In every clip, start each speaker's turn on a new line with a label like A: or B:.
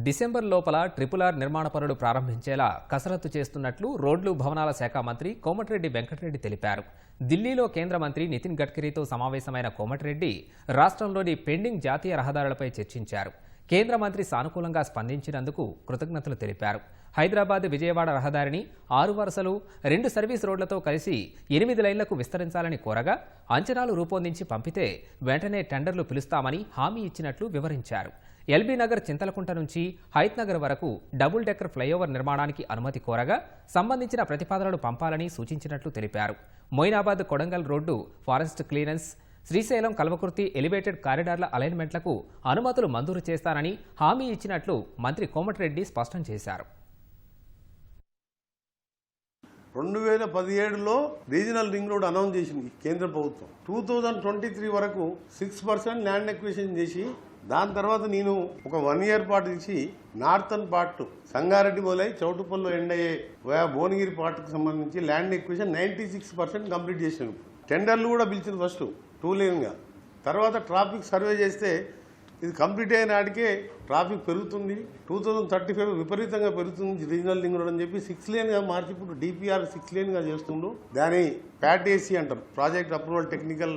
A: December లోపల triple-are నిర్మాణ పనులు ప్రారంభించేలా కసరత్తు చేస్తున్నట్లు రోడ్లు భవనాల శాఖ మంత్రి కోమటిరెడ్డి వెంకటరెడ్డి తెలిపారు. ఢిల్లీలో కేంద్ర మంత్రి నితిన్ గడ్కరీతో సమావేశమైన కోమటిరెడ్డి రాష్ట్రంలోని పెండింగ్ జాతీయ రహదారులపై చర్చించారు. కేంద్ర మంత్రి సానుకూలంగా స్పందించినందుకు కృతజ్ఞతలు తెలిపారు. హైదరాబాద్ విజయవాడ రహదారిని 6 వరుసలు 2 సర్వీస్ రోడ్లతో కలిసి 8 లైన్లకు విస్తరించాలని కోరగా అంచనాలు రూపొందించి పంపితే వెంటనే టెండర్లు పిలుస్తామని హామీ ఇచ్చినట్లు వివరించారు. ఎల్బీ నగర్ చింతలకుంట నుంచి హైత్ నగర్ వరకు డబుల్ డెక్కర్ ఫ్లైఓవర్ నిర్మాణానికి అనుమతి కోరగా సంబంధించిన ప్రతిపాదనలు పంపాలని సూచించినట్లు తెలిపారు. Moinabad Kodangal road forest clearance, Srisailam Kalwakurthy elevated కారిడార్ల అలైన్మెంట్లకు అనుమతులు మంజూరు చేస్తానని హామీ ఇచ్చినట్లు మంత్రి కోమటిరెడ్డి స్పష్టం చేశారు.
B: 2017లో రీజనల్ రింగ్ రోడ్ అనౌన్స్ చేసింది కేంద్ర ప్రభుత్వం. 2023 వరకు 6% ల్యాండ్ ఎక్విజిషన్ చేసి దాని తర్వాత నేను ఒక 1 ఇయర్ పాటు ఇచ్చి నార్థన్ పార్ట్ సంగారెడ్డి మొదలై చౌటుపల్లిలో ఎండ్ అయ్యే భువనగిరి పార్ట్కి సంబంధించి ల్యాండ్ ఎక్విజిషన్ 96% కంప్లీట్ చేసాను. టెండర్లు కూడా పిలిచింది ఫస్ట్ 2 లేన్గా. తర్వాత ట్రాఫిక్ సర్వే చేస్తే ఇది కంప్లీట్ అయిన నాటికే ట్రాఫిక్ పెరుగుతుంది, 2035 విపరీతంగా పెరుగుతుంది రీజనల్ రింగ్ రోడ్ అని చెప్పి 6 లేన్గా మార్చి ఇప్పుడు డిపిఆర్ 6 లేన్గా చేస్తుండ్రు. దాని ప్యాటేసీ అంటారు, ప్రాజెక్ట్ అప్రూవల్ టెక్నికల్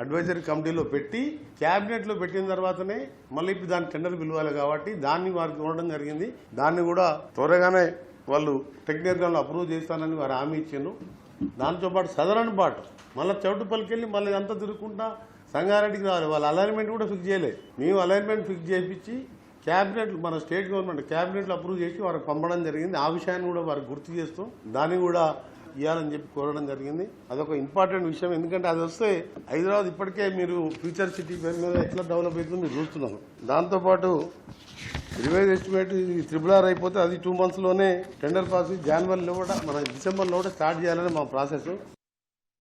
B: అడ్వైజరీ కమిటీలో పెట్టి క్యాబినెట్లో పెట్టిన తర్వాతనే మళ్ళీ ఇప్పుడు దాని టెండర్ పిలవాలి కాబట్టి దాన్ని వారికి ఇవ్వడం జరిగింది. దాన్ని కూడా త్వరగానే వాళ్ళు టెక్నికల్గా అప్రూవ్ చేస్తానని వారు హామీ ఇచ్చిండ్రు. దాంతోపాటు సదరన్ పార్ట్ మళ్ళీ చౌటుపల్లికి వెళ్ళి మళ్ళీ అంతా తిరుగుకుంటా సంగారెడ్డికి రావాలి. వాళ్ళ అలైన్మెంట్ కూడా ఫిక్స్ చేయలేదు. మేము అలైన్మెంట్ ఫిక్స్ చేయించి క్యాబినెట్ మన స్టేట్ గవర్నమెంట్ క్యాబినెట్లో అప్రూవ్ చేసి వారికి పంపడం జరిగింది. ఆ విషయాన్ని కూడా వారికి గుర్తు చేస్తూ దాన్ని కూడా ఇవ్వాలని చెప్పి కోరడం జరిగింది. అదొక ఇంపార్టెంట్ విషయం. ఎందుకంటే అది వస్తే హైదరాబాద్ ఇప్పటికే మీరు ఫ్యూచర్ సిటీ పేరు మీద ఎట్లా డెవలప్ అవుతుందో మీరు చూస్తున్నారు. దాంతోపాటు రివైజ్ ఎస్టిమేట్ ట్రిపుల్-ఆర్ అయిపోతే అది 2 monthsలోనే టెండర్ ప్రాసెస్ జనవరిలో కూడా మన డిసెంబర్లో కూడా స్టార్ట్ చేయాలని మా ప్రాసెస్.